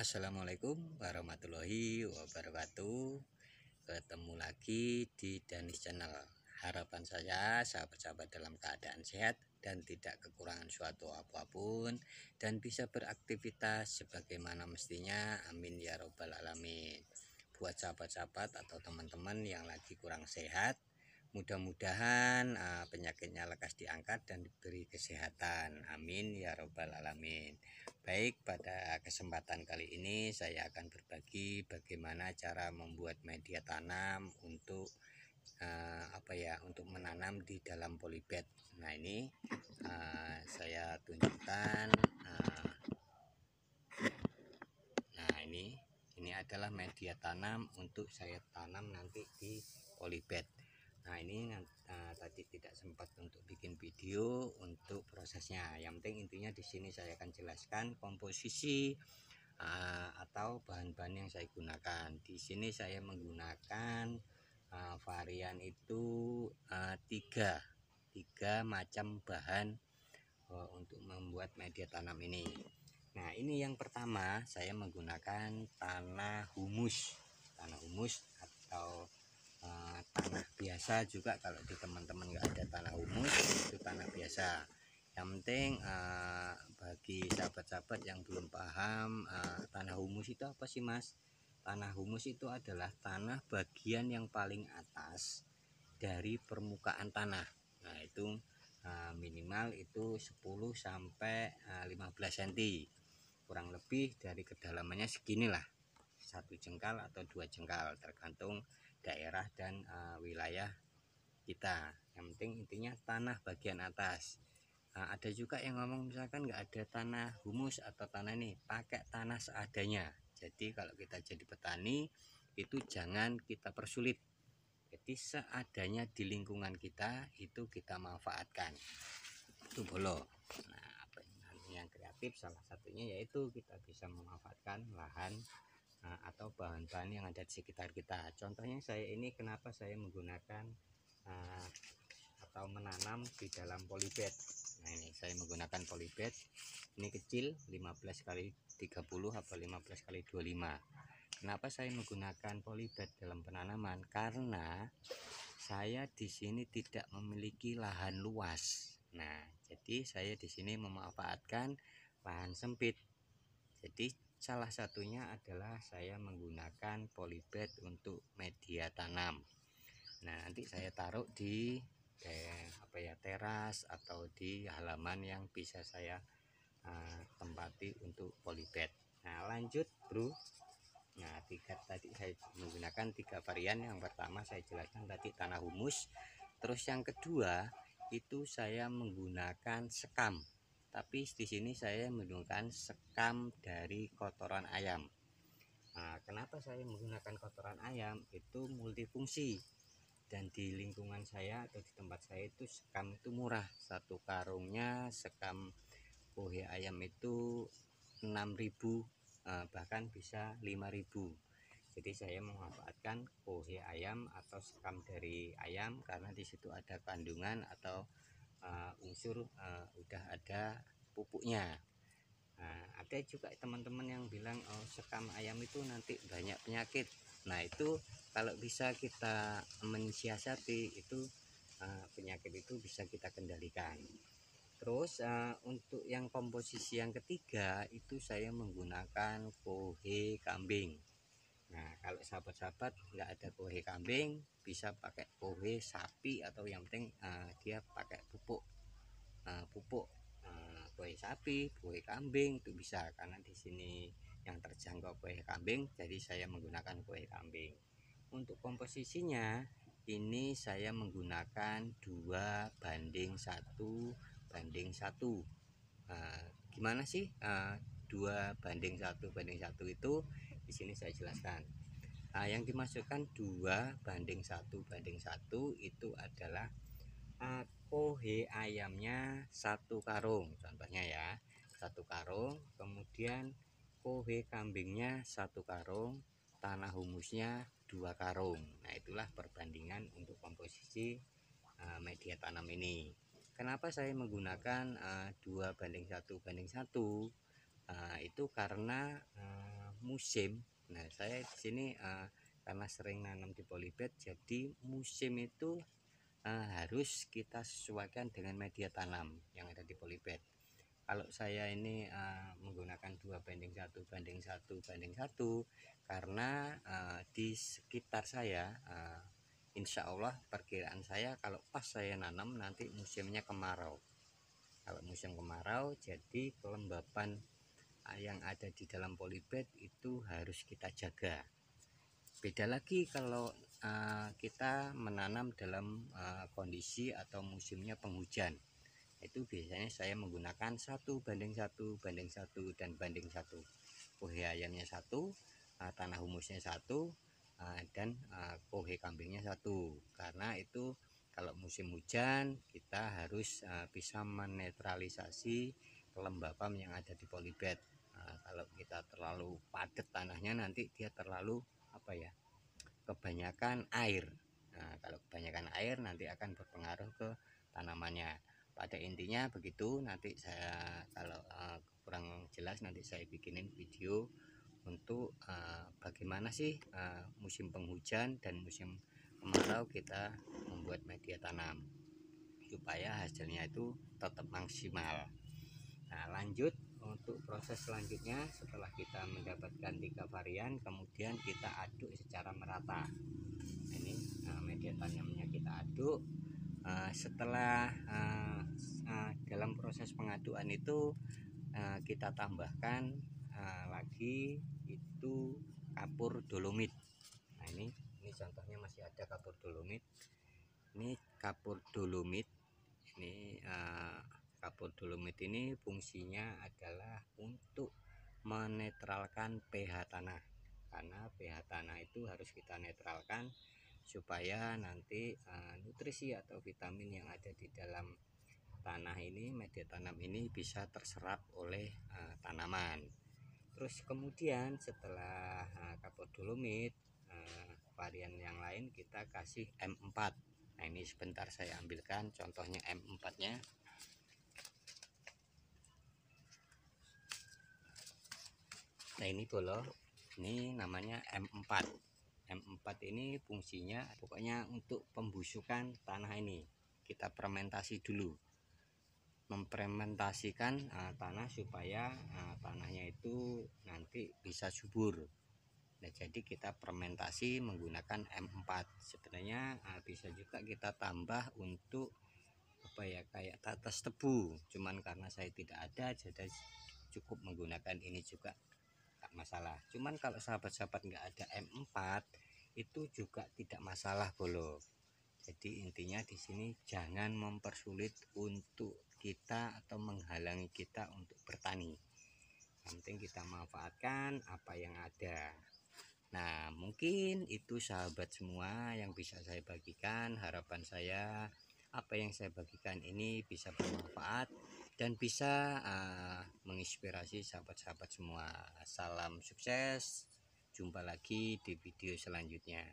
Assalamualaikum warahmatullahi wabarakatuh. Ketemu lagi di Danis Channel. Harapan saya sahabat-sahabat dalam keadaan sehat dan tidak kekurangan suatu apapun dan bisa beraktivitas sebagaimana mestinya. Amin ya robbal alamin. Buat sahabat-sahabat atau teman-teman yang lagi kurang sehat, mudah-mudahan penyakitnya lekas diangkat dan diberi kesehatan. Amin ya robbal alamin. Baik, pada kesempatan kali ini saya akan berbagi bagaimana cara membuat media tanam untuk untuk menanam di dalam polybag. Nah, ini saya tunjukkan. Nah, ini adalah media tanam untuk saya tanam nanti di polybag. Nah, ini tadi tidak sempat untuk bikin video untuk prosesnya. Yang penting intinya di sini saya akan jelaskan komposisi atau bahan-bahan yang saya gunakan. Di sini saya menggunakan varian itu tiga macam bahan untuk membuat media tanam ini. Nah, ini yang pertama saya menggunakan tanah humus atau tanah biasa juga. Kalau di teman-teman nggak ada tanah humus, itu tanah biasa. Yang penting bagi sahabat-sahabat yang belum paham, tanah humus itu apa sih, Mas? Tanah humus itu adalah tanah bagian yang paling atas dari permukaan tanah. Nah, itu minimal itu 10 sampai 15 cm. Kurang lebih dari kedalamannya seginilah. 1 jengkal atau 2 jengkal tergantung daerah dan wilayah kita. Yang penting intinya tanah bagian atas. Ada juga yang ngomong misalkan nggak ada tanah humus atau tanah ini, pakai tanah seadanya. Jadi kalau kita jadi petani itu jangan kita persulit. Jadi seadanya di lingkungan kita itu kita manfaatkan. Itu boleh. Nah, yang kreatif salah satunya yaitu kita bisa memanfaatkan lahan atau bahan-bahan yang ada di sekitar kita. Contohnya saya ini, kenapa saya menggunakan atau menanam di dalam polybag. Nah, ini saya menggunakan polybag. Ini kecil 15 kali 30 atau 15 kali 25. Kenapa saya menggunakan polybag dalam penanaman? Karena saya di sini tidak memiliki lahan luas. Nah, jadi saya di sini memanfaatkan lahan sempit. Jadi salah satunya adalah saya menggunakan polybag untuk media tanam. Nah, nanti saya taruh di teras atau di halaman yang bisa saya tempati untuk polybag. Nah, lanjut bro. Nah, tadi saya menggunakan 3 varian. Yang pertama saya jelaskan tadi tanah humus. Terus yang kedua itu saya menggunakan sekam. Tapi di sini saya menggunakan sekam dari kotoran ayam. Nah, kenapa saya menggunakan kotoran ayam? Itu multifungsi. Dan di lingkungan saya atau di tempat saya itu sekam itu murah. Satu karungnya sekam kohe ayam itu 6.000, bahkan bisa 5.000. Jadi saya memanfaatkan kohe ayam atau sekam dari ayam karena di situ ada kandungan atau unsur udah ada pupuknya. Nah, ada juga teman-teman yang bilang sekam ayam itu nanti banyak penyakit. Nah, itu kalau bisa kita mensiasati itu penyakit itu bisa kita kendalikan. Terus untuk yang komposisi yang ketiga itu saya menggunakan kohe kambing. Nah, kalau sahabat-sahabat nggak ada kohe kambing, bisa pakai kohe sapi atau yang penting dia pakai pupuk kohe sapi, kohe kambing itu bisa, karena di sini yang terjangkau kohe kambing, jadi saya menggunakan kohe kambing. Untuk komposisinya ini saya menggunakan 2:1:1. Gimana sih 2:1:1 itu? Di sini saya jelaskan. Yang dimasukkan 2:1:1 itu adalah kohe ayamnya 1 karung, contohnya ya, 1 karung, kemudian kohe kambingnya 1 karung, tanah humusnya 2 karung. Nah, itulah perbandingan untuk komposisi media tanam ini. Kenapa saya menggunakan 2:1:1? Itu karena musim. Nah, saya di sini karena sering nanam di polybag, jadi musim itu harus kita sesuaikan dengan media tanam yang ada di polybag. Kalau saya ini menggunakan 2:1:1:1 karena di sekitar saya insya Allah perkiraan saya kalau pas saya nanam nanti musimnya kemarau. Kalau musim kemarau, jadi kelembapan yang ada di dalam polybag itu harus kita jaga. Beda lagi kalau kita menanam dalam kondisi atau musimnya penghujan. Itu biasanya saya menggunakan 1:1:1 dan banding 1. Kohe ayamnya 1, tanah humusnya 1, dan kohe kambingnya 1. Karena itu kalau musim hujan kita harus bisa menetralisasi kelembapan yang ada di polybag. Kalau kita terlalu padat tanahnya nanti dia terlalu kebanyakan air. Nah, kalau kebanyakan air nanti akan berpengaruh ke tanamannya. Pada intinya begitu. Nanti saya kalau kurang jelas nanti saya bikinin video untuk bagaimana sih musim penghujan dan musim kemarau kita membuat media tanam supaya hasilnya itu tetap maksimal. Nah, lanjut untuk proses selanjutnya, setelah kita mendapatkan 3 varian, kemudian kita aduk secara merata. Ini media tanamnya kita aduk. Setelah dalam proses pengadukan itu kita tambahkan lagi itu kapur dolomit. Nah, ini contohnya masih ada kapur dolomit. Ini kapur dolomit. Ini kapur dolomit ini fungsinya adalah untuk menetralkan pH tanah, karena pH tanah itu harus kita netralkan supaya nanti nutrisi atau vitamin yang ada di dalam tanah ini, media tanam ini bisa terserap oleh tanaman. Terus kemudian setelah kapur dolomit, varian yang lain kita kasih M4. Nah, ini sebentar saya ambilkan contohnya M4 nya. Nah, ini bolo, ini namanya M4. M4 ini fungsinya pokoknya untuk pembusukan tanah ini. Kita fermentasi dulu, memfermentasikan tanah supaya tanahnya itu nanti bisa subur. Nah, jadi kita fermentasi menggunakan M4. Sebenarnya bisa juga kita tambah untuk kayak tatas tebu, cuman karena saya tidak ada jadi cukup menggunakan ini juga, tak masalah. Cuman kalau sahabat-sahabat nggak ada M4 itu juga tidak masalah bolo. Jadi intinya di sini jangan mempersulit untuk kita atau menghalangi kita untuk bertani. Yang penting kita manfaatkan apa yang ada. Nah, mungkin itu sahabat semua yang bisa saya bagikan. Harapan saya apa yang saya bagikan ini bisa bermanfaat dan bisa menginspirasi sahabat-sahabat semua. Salam sukses. Jumpa lagi di video selanjutnya.